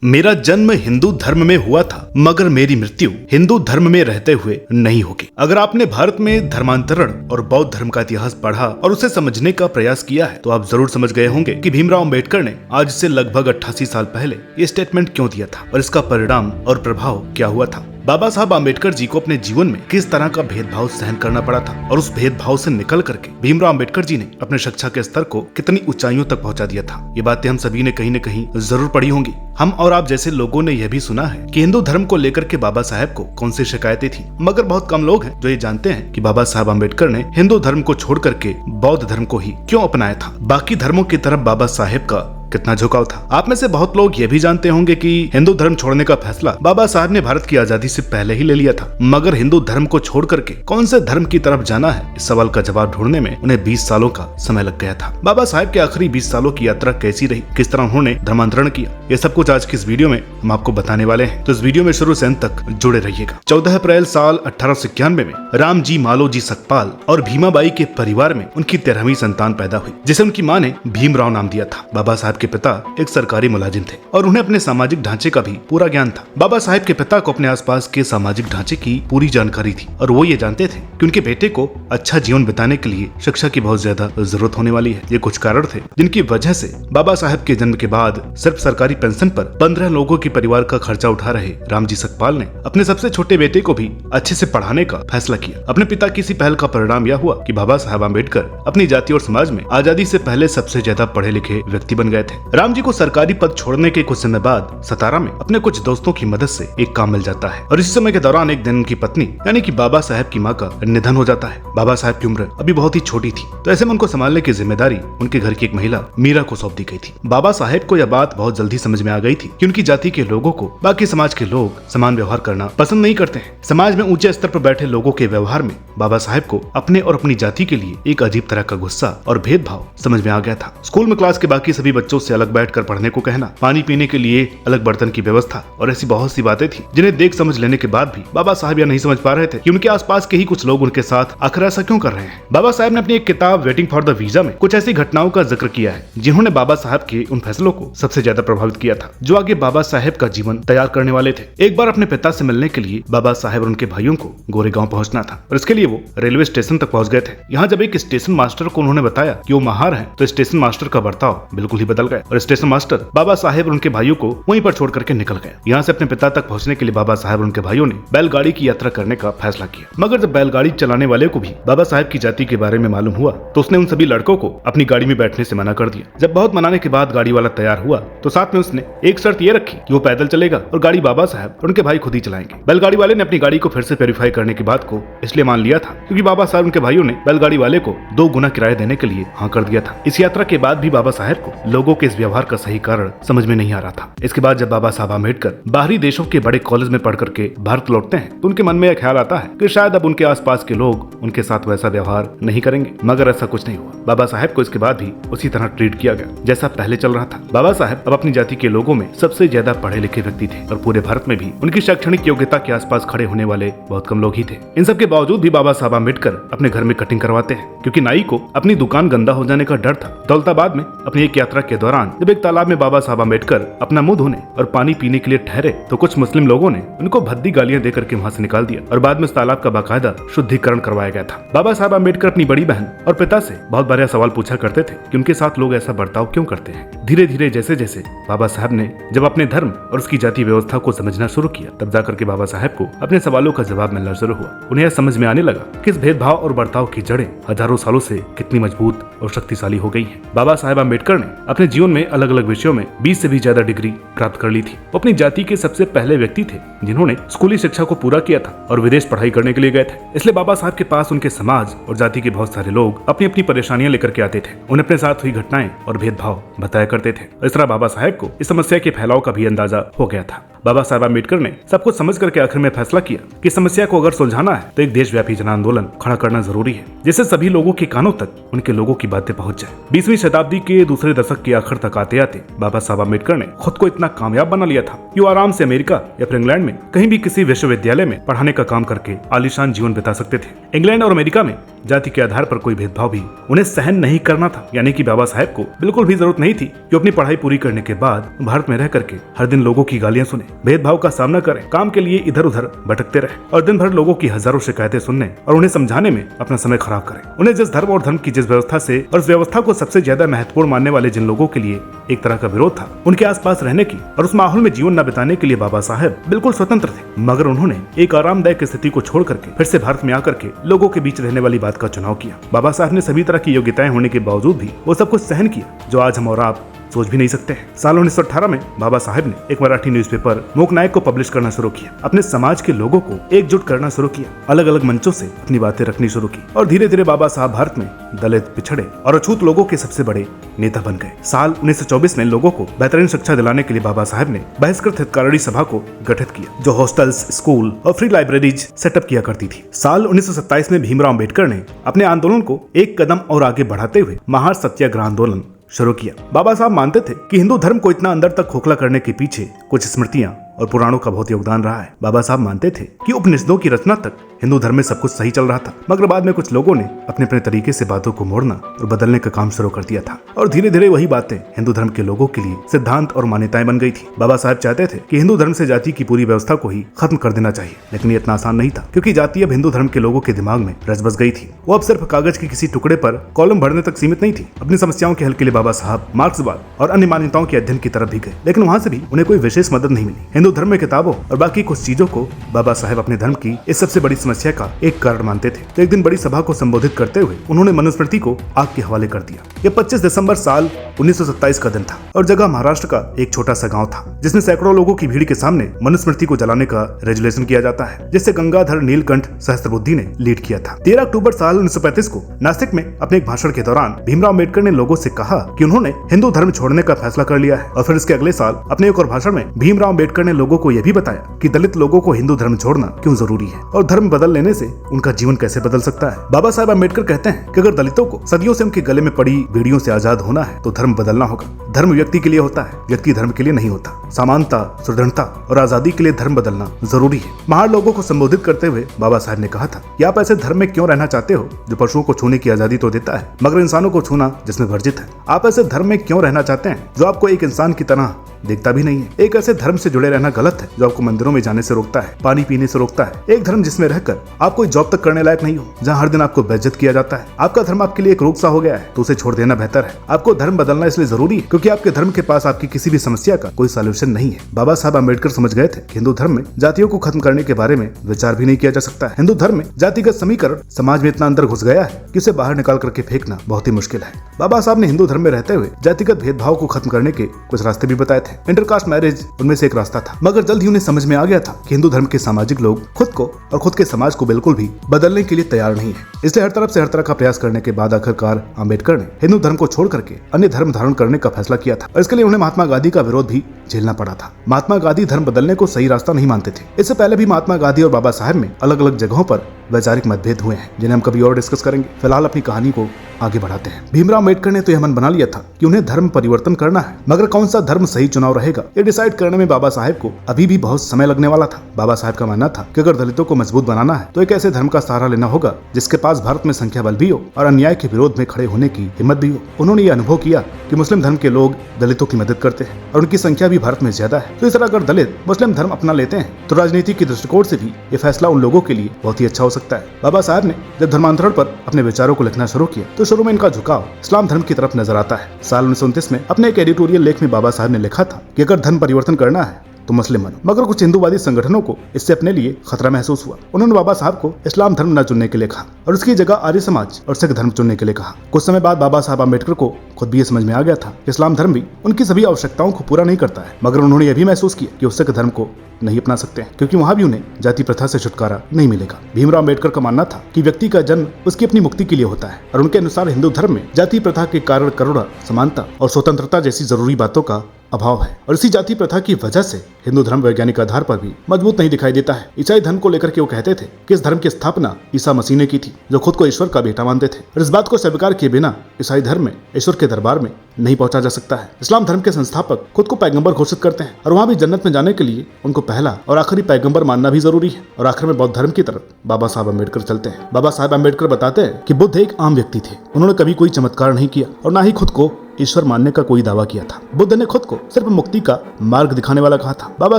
मेरा जन्म हिंदू धर्म में हुआ था, मगर मेरी मृत्यु हिंदू धर्म में रहते हुए नहीं होगी। अगर आपने भारत में धर्मांतरण और बौद्ध धर्म का इतिहास पढ़ा और उसे समझने का प्रयास किया है तो आप जरूर समझ गए होंगे कि भीमराव अंबेडकर ने आज से लगभग 88 साल पहले ये स्टेटमेंट क्यों दिया था और इसका परिणाम और प्रभाव क्या हुआ था। बाबा साहब आम्बेडकर जी को अपने जीवन में किस तरह का भेदभाव सहन करना पड़ा था और उस भेदभाव से निकल करके भीमराव अंबेडकर जी ने अपने शिक्षा के स्तर को कितनी ऊंचाइयों तक पहुंचा दिया था। ये बातें हम सभी ने कहीं न कहीं जरूर पढ़ी होंगी। हम और आप जैसे लोगों ने यह भी सुना है कि हिंदू धर्म को लेकर के बाबा साहब को कौन सी शिकायतें थी, मगर बहुत कम लोग हैं जो ये जानते हैं कि बाबा साहब आम्बेडकर ने हिंदू धर्म को छोड़ करके बौद्ध धर्म को ही क्यों अपनाया था। बाकी धर्मों की तरफ बाबा साहब का कितना झुकाव था। आप में से बहुत लोग ये भी जानते होंगे कि हिंदू धर्म छोड़ने का फैसला बाबा साहब ने भारत की आजादी से पहले ही ले लिया था, मगर हिंदू धर्म को छोड़ करके कौन से धर्म की तरफ जाना है, इस सवाल का जवाब ढूंढने में उन्हें 20 सालों का समय लग गया था। बाबा साहब के आखिरी 20 सालों की यात्रा कैसी रही, किस तरह उन्होंने धर्मांतरण किया, ये सब कुछ आज की इस वीडियो में हम आपको बताने वाले हैं, तो इस वीडियो में शुरू से अंत तक जुड़े रहिएगा। 14 अप्रैल साल 1891 में राम जी मालो जी सकपाल और भीमाबाई के परिवार में उनकी 13वीं संतान पैदा हुई, जिसे उनकी मां ने भीमराव नाम दिया था। बाबा साहब के पिता एक सरकारी मुलाजिम थे और उन्हें अपने सामाजिक ढांचे का भी पूरा ज्ञान था। बाबा साहब के पिता को अपने आसपास के सामाजिक ढांचे की पूरी जानकारी थी और वो ये जानते थे कि उनके बेटे को अच्छा जीवन बिताने के लिए शिक्षा की बहुत ज्यादा जरूरत होने वाली है। ये कुछ कारण थे जिनकी वजह से बाबा साहब के जन्म के बाद सिर्फ सरकारी पेंशन पर 15 लोगों के परिवार का खर्चा उठा रहे राम जी सकपाल ने अपने सबसे छोटे बेटे को भी अच्छे से पढ़ाने का फैसला किया। अपने पिता की इसी पहल का परिणाम यह हुआ कि बाबा साहब आम्बेडकर अपनी जाति और समाज में आजादी से पहले सबसे ज्यादा पढ़े लिखे व्यक्ति बन गए थे। राम जी को सरकारी पद छोड़ने के कुछ समय बाद सतारा में अपने कुछ दोस्तों की मदद से एक काम मिल जाता है और इसी समय के दौरान एक दिन उनकी पत्नी यानी कि बाबा साहब की मां का निधन हो जाता है। बाबा साहब की उम्र अभी बहुत ही छोटी थी, तो ऐसे में उनको संभालने की जिम्मेदारी उनके घर की एक महिला मीरा को सौंप दी गई थी। बाबा साहब को यह बात बहुत जल्दी समझ में आ गई थी कि उनकी जाति के लोगों को बाकी समाज के लोग समान व्यवहार करना पसंद नहीं करते हैं। समाज में ऊंचे स्तर पर बैठे लोगों के व्यवहार में बाबा साहब को अपने और अपनी जाति के लिए एक अजीब तरह का गुस्सा और भेदभाव समझ में आ गया था। स्कूल में क्लास के बाकी सभी बच्चों से अलग बैठकर पढ़ने को कहना, पानी पीने के लिए अलग बर्तन की व्यवस्था और ऐसी बहुत सी बातें थी जिन्हें देख समझ लेने के बाद भी बाबा साहब यह नहीं समझ पा रहे थे कि उनके आसपास के ही कुछ लोग उनके साथ आखिर ऐसा क्यों कर रहे हैं। बाबा साहब ने अपनी एक किताब वेटिंग फॉर द वीजा में कुछ ऐसी घटनाओं का जिक्र किया है जिन्होंने बाबा साहब के उन फैसलों को सबसे ज्यादा प्रभावित किया था, जो आगे बाबा साहब का जीवन तैयार करने वाले थे। एक बार अपने पिता से मिलने के लिए बाबा साहब और उनके भाइयों को गोरेगांव पहुंचना था और इसके लिए वो रेलवे स्टेशन तक पहुंच गए थे। यहाँ जब एक स्टेशन मास्टर को उन्होंने बताया कि वो महार है, तो स्टेशन मास्टर का बर्ताव बिल्कुल ही बदल गया और स्टेशन मास्टर बाबा साहब और उनके भाइयों को वहीं पर छोड़ करके निकल गए। यहाँ से अपने पिता तक पहुँचने के लिए बाबा साहब और उनके भाइयों ने बैलगाड़ी की यात्रा करने का फैसला किया, मगर जब बैलगाड़ी चलाने वाले को भी बाबा साहब की जाति के बारे में मालूम हुआ तो उसने उन सभी लड़कों को अपनी गाड़ी में बैठने से मना कर दिया। जब बहुत मनाने के बाद गाड़ी वाला तैयार हुआ तो साथ में उसने एक शर्त ये रखी कि वो पैदल चलेगा और गाड़ी बाबा साहब और उनके भाई खुद ही चलाएंगे। बैलगाड़ी वाले ने अपनी गाड़ी को फिर से वेरीफाई करने की बात को इसलिए मान लिया था क्योंकि बाबा साहब उनके भाइयों ने बैलगाड़ी वाले को 2 गुना किराया देने के लिए हाँ कर दिया था। इस यात्रा के बाद भी बाबा साहब को लोगों के इस व्यवहार का सही कारण समझ में नहीं आ रहा था। इसके बाद जब बाबा साहब आम्बेडकर बाहरी देशों के बड़े कॉलेज में पढ़ करके भारत लौटते हैं तो उनके मन में यह ख्याल आता है कि शायद अब उनके आसपास के लोग उनके साथ वैसा व्यवहार नहीं करेंगे, मगर ऐसा कुछ नहीं हुआ। बाबा साहब को इसके बाद भी उसी तरह ट्रीट किया गया जैसा पहले चल रहा था। बाबा साहब अब अपनी जाति के लोगों में सबसे ज्यादा पढ़े लिखे व्यक्ति थे और पूरे भारत में भी उनकी शैक्षणिक योग्यता के आसपास खड़े होने वाले बहुत कम लोग ही थे। इन सब के बावजूद भी बाबा साहब आम्बेडकर अपने घर में कटिंग करवाते हैं क्योंकि नाई को अपनी दुकान गंदा हो जाने का डर था। दौलताबाद में अपनी एक यात्रा के दौरान जब एक तालाब में बाबा साहब आम्बेडकर अपना मुंह धोने और पानी पीने के लिए ठहरे तो कुछ मुस्लिम लोगों ने उनको भद्दी गालियां देकर के वहां से निकाल दिया और बाद में इस तालाब का बाकायदा शुद्धिकरण करवाया गया था। बाबा साहब आम्बेडकर अपनी बड़ी बहन और पिता से बहुत बार सवाल पूछा करते थे कि उनके साथ लोग ऐसा बर्ताव क्यों करते हैं। धीरे धीरे जैसे जैसे बाबा साहब ने जब अपने धर्म और उसकी जाति व्यवस्था को समझना शुरू किया तब जाकर के बाबा साहब को अपने सवालों का जवाब मिलना शुरू हुआ। उन्हें यह समझ में आने लगा कि इस भेदभाव और बर्ताव की जड़ें हजारों सालों से कितनी मजबूत और शक्तिशाली हो गई हैं। बाबा साहब आम्बेडकर ने अपने जीवन में अलग अलग विषयों में 20 से भी ज्यादा डिग्री प्राप्त कर ली थी। वो अपनी जाति के सबसे पहले व्यक्ति थे जिन्होंने स्कूली शिक्षा को पूरा किया था और विदेश पढ़ाई करने के लिए गए थे। इसलिए बाबा साहब के पास उनके समाज और जाति के बहुत सारे लोग अपनी अपनी परेशानियां लेकर के आते थे, उन्हें अपने साथ हुई घटनाएं और भेदभाव बताया करते थे। इस तरह बाबा साहब को इस समस्या के फैलाव का भी अंदाजा हो गया था। बाबा साहब आम्बेडकर ने सब कुछ समझ करके आखिर में फैसला किया कि समस्या को अगर सुलझाना है तो एक देशव्यापी जन आंदोलन खड़ा करना जरूरी है, जिससे सभी लोगों के कानों तक उनके लोगों की बातें पहुंच जाए। 20वीं शताब्दी के दूसरे दशक के आखिर तक आते आते बाबा साहब आम्बेडकर ने खुद को इतना कामयाब बना लिया था कि वो आराम से अमेरिका या फिर इंग्लैंड में कहीं भी किसी विश्वविद्यालय में पढ़ाने का काम करके आलीशान जीवन बिता सकते थे। इंग्लैंड और अमेरिका में जाति के आधार पर कोई भेदभाव भी उन्हें सहन नहीं करना था, यानी कि बाबा साहेब को बिल्कुल भी जरूरत नहीं थी कि अपनी पढ़ाई पूरी करने के बाद भारत में रह करके हर दिन लोगों की गालियां सुने, भेदभाव का सामना करें, काम के लिए इधर उधर भटकते रहे और दिन भर लोगों की हजारों शिकायतें सुनने और उन्हें समझाने में अपना समय खराब करें। उन्हें जिस धर्म और धर्म की जिस व्यवस्था से और उस व्यवस्था को सबसे ज्यादा महत्वपूर्ण मानने वाले जिन लोगों के लिए एक तरह का विरोध था, उनके आसपास रहने की और उस माहौल में जीवन न बिताने के लिए बाबा साहेब बिल्कुल स्वतंत्र थे। मगर उन्होंने एक आरामदायक स्थिति को छोड़ करके फिर से भारत में आकर के लोगों के बीच रहने वाली बात का चुनाव किया। बाबा साहब ने सभी तरह की योग्यताएं होने के बावजूद भी वो सब कुछ सहन किया, जो आज हम और आप सोच भी नहीं सकते हैं। साल 1918 में बाबा साहेब ने एक मराठी न्यूज़पेपर लोकनायक को पब्लिश करना शुरू किया, अपने समाज के लोगों को एकजुट करना शुरू किया, अलग अलग मंचों से अपनी बातें रखनी शुरू की और धीरे धीरे बाबा साहब भारत में दलित, पिछड़े और अछूत लोगों के सबसे बड़े नेता बन गए। साल 1924 में लोगों को बेहतरीन शिक्षा दिलाने के लिए बाबा साहब ने बहिष्कृत हितकारिणी सभा को गठित किया, जो हॉस्टल्स, स्कूल और फ्री लाइब्रेरीज सेटअप किया करती थी। साल 1927 में भीमराव अम्बेडकर ने अपने आंदोलन को एक कदम और आगे बढ़ाते हुए महार सत्याग्रह आंदोलन शुरू किया। बाबा साहब मानते थे कि हिंदू धर्म को इतना अंदर तक खोखला करने के पीछे कुछ स्मृतियां और पुराणों का बहुत योगदान रहा है। बाबा साहब मानते थे कि उपनिषदों की रचना तक हिंदू धर्म में सब कुछ सही चल रहा था, मगर बाद में कुछ लोगों ने अपने अपने तरीके से बातों को मोड़ना और बदलने का काम शुरू कर दिया था और धीरे धीरे वही बातें हिंदू धर्म के लोगों के लिए सिद्धांत और मान्यताएं बन गई थी। बाबा साहब चाहते थे कि हिंदू धर्म से जाति की पूरी व्यवस्था को ही खत्म कर देना चाहिए, लेकिन ये इतना आसान नहीं था, क्योंकि जाति अब हिंदू धर्म के लोगों के दिमाग में रच बस गई थी। वो अब सिर्फ कागज के किसी टुकड़े पर कॉलम भरने तक सीमित नहीं थी। अपनी समस्याओं के हल के लिए बाबा साहब मार्क्सवाद और अन्य मान्यताओं के अध्ययन की तरफ भी गए, लेकिन वहाँ से भी उन्हें कोई विशेष मदद नहीं मिली। हिंदू धर्म में किताबों और बाकी कुछ चीजों को बाबा साहब अपने धर्म की इस सबसे बड़ी समस्या का एक कारण मानते थे। तो एक दिन बड़ी सभा को संबोधित करते हुए उन्होंने मनुस्मृति को आग के हवाले कर दिया। यह 25 दिसंबर साल 1927 का दिन था और जगह महाराष्ट्र का एक छोटा सा गांव था, जिसमें सैकड़ों लोगों की भीड़ के सामने मनुस्मृति को जलाने का रेजुलेशन किया जाता है, जिससे गंगाधर नीलकंठ सहस्त्रबुद्धि ने लीड किया था। 13 अक्टूबर साल 1935 को नासिक में अपने एक भाषण के दौरान भीमराव अम्बेडकर ने लोगों से कहा कि उन्होंने हिंदू धर्म छोड़ने का फैसला कर लिया है। और फिर इसके अगले साल अपने एक और भाषण में भीमराव अम्बेडकर ने लोगों को यह भी बताया कि दलित लोगों को हिंदू धर्म छोड़ना क्यों जरूरी है और धर्म बदल लेने से उनका जीवन कैसे बदल सकता है। बाबा साहब अम्बेडकर कहते हैं कि अगर दलितों को सदियों से उनके गले में पड़ी बेड़ियों से आजाद होना है तो धर्म बदलना होगा। धर्म व्यक्ति के लिए होता है, व्यक्ति धर्म के लिए नहीं होता। समानता, सुदृढ़ता और आजादी के लिए धर्म बदलना जरूरी है। महार लोगों को संबोधित करते हुए बाबा साहब ने कहा था कि आप ऐसे धर्म में क्यों रहना चाहते हो जो पशुओं को छूने की आजादी तो देता है मगर इंसानों को छूना जिसमें वर्जित है। आप ऐसे धर्म में क्यों रहना चाहते हैं जो आपको एक इंसान की तरह देखता भी नहीं है। एक ऐसे धर्म से जुड़े रहना गलत है जो आपको मंदिरों में जाने से रोकता है, पानी पीने से रोकता है। एक धर्म जिसमें रहकर आप कोई जॉब तक करने लायक नहीं हो, जहाँ हर दिन आपको बेइज्जत किया जाता है। आपका धर्म आपके लिए एक रोग सा हो गया है तो उसे छोड़ देना बेहतर है। आपको धर्म बदलना इसलिए जरूरी है क्योंकि आपके धर्म के पास आपकी किसी भी समस्या का कोई सॉल्यूशन नहीं है। बाबा साहब अम्बेडकर समझ गए थे कि हिंदू धर्म में जातियों को खत्म करने के बारे में विचार भी नहीं किया जा सकता है। हिंदू धर्म में जातिगत समीकरण समाज में इतना अंदर घुस गया है कि उसे बाहर निकाल करके फेंकना बहुत ही मुश्किल है। बाबा साहब ने हिंदू धर्म में रहते हुए जातिगत भेदभाव को खत्म करने के कुछ रास्ते भी बताए थे। इंटरकास्ट मैरिज उनमें से एक रास्ता था, मगर जल्द ही उन्हें समझ में आ गया था कि हिंदू धर्म के सामाजिक लोग खुद को और खुद के समाज को बिल्कुल भी बदलने के लिए तैयार नहीं है। इसलिए हर तरफ से हर तरह का प्रयास करने के बाद आखिरकार अम्बेडकर ने हिंदू धर्म को छोड़ करके अन्य धर्म धारण करने का फैसला किया था और इसके लिए उन्हें महात्मा गांधी का विरोध भी झेलना पड़ा था। महात्मा गांधी धर्म बदलने को सही रास्ता नहीं मानते थे। इससे पहले भी महात्मा गांधी और बाबा साहब में अलग अलग जगहों पर वैचारिक मतभेद हुए हैं, जिन्हें हम कभी और डिस्कस करेंगे। फिलहाल अपनी कहानी को आगे बढ़ाते हैं। भीमराव अम्बेडकर ने तो यह मन बना लिया था कि उन्हें धर्म परिवर्तन करना है, मगर कौन सा धर्म सही चुनाव रहेगा ये डिसाइड करने में बाबा साहब को अभी भी बहुत समय लगने वाला था। बाबा साहब का मानना था कि अगर दलितों को मजबूत बनाना है तो एक ऐसे धर्म का सहारा लेना होगा जिसके पास भारत में संख्या बल भी हो और अन्याय के विरोध में खड़े होने की हिम्मत भी हो। उन्होंने ये अनुभव किया कि मुस्लिम धर्म के लोग दलितों की मदद करते हैं और उनकी संख्या भी भारत में ज्यादा है। तो इस तरह अगर दलित मुस्लिम धर्म अपना लेते हैं तो राजनीति के दृष्टिकोण से भी ये फैसला उन लोगों के लिए बहुत ही अच्छा हो सकता है। बाबा साहब ने जब धर्मांतरण पर अपने विचारों को लिखना शुरू किया तो शुरू में इनका झुकाव इस्लाम धर्म की तरफ नजर आता है। साल 1929 में अपने एक एडिटोरियल लेख में बाबा साहब ने लिखा था कि अगर धर्म परिवर्तन करना है तो मुस्लिम बनो, मगर कुछ हिंदूवादी संगठनों को इससे अपने लिए खतरा महसूस हुआ। उन्होंने बाबा साहब को इस्लाम धर्म न चुनने के लिए कहा और उसकी जगह आर्य समाज और सिख धर्म चुनने के लिए कहा। कुछ समय बाद बाबा साहब अम्बेडकर को खुद भी ये समझ में आ गया था कि इस्लाम धर्म भी उनकी सभी आवश्यकताओं को पूरा नहीं करता है, मगर उन्होंने यह भी महसूस किया कि उस सिख धर्म को नहीं अपना सकते हैं क्योंकि वहाँ भी उन्हें जाति प्रथा से छुटकारा नहीं मिलेगा। भीमराव अम्बेडकर का मानना था कि व्यक्ति का जन्म उसकी अपनी मुक्ति के लिए होता है और उनके अनुसार हिंदू धर्म में जाति प्रथा के कारण करुणा, समानता और स्वतंत्रता जैसी जरूरी बातों का अभाव है और इसी जाति प्रथा की वजह से हिंदू धर्म वैज्ञानिक आधार पर भी मजबूत नहीं दिखाई देता है। ईसाई धर्म को लेकर के वो कहते थे कि इस धर्म की स्थापना ईसा मसीह ने की थी, जो खुद को ईश्वर का बेटा मानते थे। और इस बात को स्वीकार किए बिना ईसाई धर्म में ईश्वर के दरबार में नहीं पहुंचा जा सकता है। इस्लाम धर्म के संस्थापक खुद को पैगंबर घोषित करते हैं और वहां भी जन्नत में जाने के लिए उनको पहला और आखिरी पैगंबर मानना भी जरूरी है। और आखिर में बौद्ध धर्म की तरफ बाबा साहब अम्बेडकर चलते हैं। बाबा साहब अम्बेडकर बताते हैं कि बुद्ध एक आम व्यक्ति थे। उन्होंने कभी कोई चमत्कार नहीं किया और ना ही खुद को ईश्वर मानने का कोई दावा किया था। बुद्ध ने खुद को सिर्फ मुक्ति का मार्ग दिखाने वाला कहा था। बाबा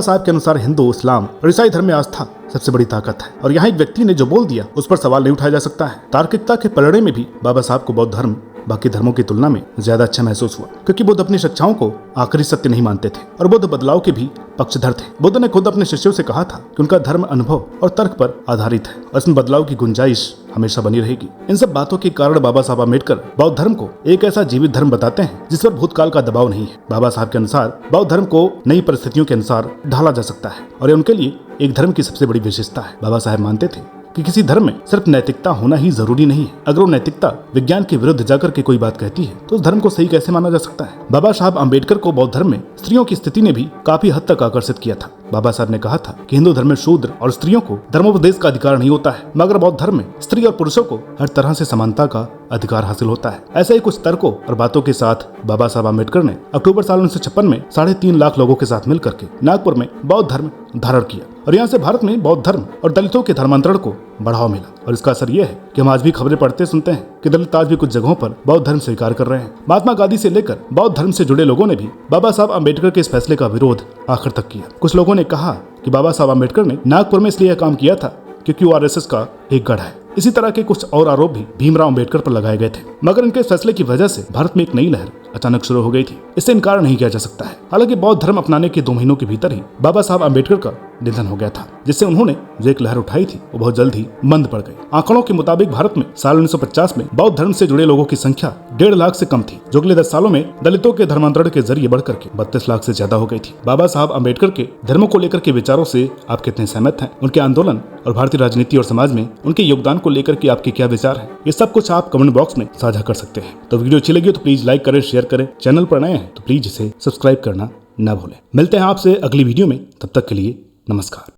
साहब के अनुसार हिंदू, इस्लाम और ईसाई धर्म में आस्था सबसे बड़ी ताकत है और यहाँ एक व्यक्ति ने जो बोल दिया उस पर सवाल नहीं उठाया जा सकता है। तार्किकता के पलड़े में भी बाबा साहब को बौद्ध धर्म बाकी धर्मों की तुलना में ज्यादा अच्छा महसूस हुआ, क्योंकि बुद्ध अपनी शिक्षाओं को आखिरी सत्य नहीं मानते थे और बुद्ध बदलाव के भी पक्षधर थे। बुद्ध ने खुद अपने शिष्यों से कहा था कि उनका धर्म अनुभव और तर्क पर आधारित है और इसमें बदलाव की गुंजाइश हमेशा बनी रहेगी। इन सब बातों के कारण बाबा साहब अम्बेडकर बौद्ध धर्म को एक ऐसा जीवित धर्म बताते हैं जिस पर भूतकाल का दबाव नहीं है। बाबा साहब के अनुसार बौद्ध धर्म को नई परिस्थितियों के अनुसार ढाला जा सकता है और ये उनके लिए एक धर्म की सबसे बड़ी विशेषता है। बाबा साहब मानते थे कि किसी धर्म में सिर्फ नैतिकता होना ही जरूरी नहीं है। अगर वो नैतिकता विज्ञान के विरुद्ध जाकर के कोई बात कहती है तो उस धर्म को सही कैसे माना जा सकता है। बाबा साहब अम्बेडकर को बौद्ध धर्म में स्त्रियों की स्थिति ने भी काफी हद तक आकर्षित किया था। बाबा साहब ने कहा था कि हिंदू धर्म में शूद्र और स्त्रियों को धर्मोपदेश का अधिकार नहीं होता है, मगर बौद्ध धर्म में स्त्री और पुरुषों को हर तरह से समानता का अधिकार हासिल होता है। ऐसे ही कुछ तर्कों और बातों के साथ बाबा साहब अम्बेडकर ने अक्टूबर साल 1956 में 3.5 लाख लोगों के साथ मिलकर के नागपुर में बौद्ध धर्म धारण किया और यहाँ से भारत में बौद्ध धर्म और दलितों के धर्मांतरण को बढ़ावा मिला। और इसका असर यह है कि हम आज भी खबरें पढ़ते सुनते हैं कि दलित आज भी कुछ जगहों पर बौद्ध धर्म स्वीकार कर रहे हैं। महात्मा गांधी से लेकर बौद्ध धर्म से जुड़े लोगों ने भी बाबा साहब अम्बेडकर के इस फैसले का विरोध आखिर तक किया। कुछ लोगों ने कहा कि बाबा साहब अम्बेडकर ने नागपुर में इसलिए काम किया था क्योंकि वो आरएसएस का एक गढ़ है। इसी तरह के कुछ और आरोप भी भीमराव अम्बेडकर पर लगाए गए थे, मगर इनके फैसले की वजह से भारत में एक नई लहर अचानक शुरू हो गई थी। इससे इनकार नहीं किया जा सकता है। हालांकि बौद्ध धर्म अपनाने के 2 महीनों के भीतर ही बाबा साहब अम्बेडकर का निधन हो गया था, जिससे उन्होंने जो एक लहर उठाई थी वो बहुत जल्द ही मंद पड़ गई। आंकड़ों के मुताबिक भारत में साल 1950 में बौद्ध धर्म से जुड़े लोगों की संख्या 1.5 लाख से कम थी, जो अगले 10 सालों में दलितों के धर्मांतरण के जरिए बढ़कर के 32 लाख से ज्यादा हो गई थी। बाबा साहब अम्बेडकर के धर्मों को लेकर के विचारों से आप कितने सहमत हैं? उनके आंदोलन और भारतीय राजनीति और समाज में उनके योगदान को लेकर के आपके क्या विचार है? ये सब कुछ आप कमेंट बॉक्स में साझा कर सकते हैं। तो वीडियो अच्छी लगी तो प्लीज लाइक करें, शेयर करें। चैनल पर नए हैं तो प्लीज इसे सब्सक्राइब करना ना भूलें। मिलते हैं आपसे अगली वीडियो में, तब तक के लिए नमस्कार।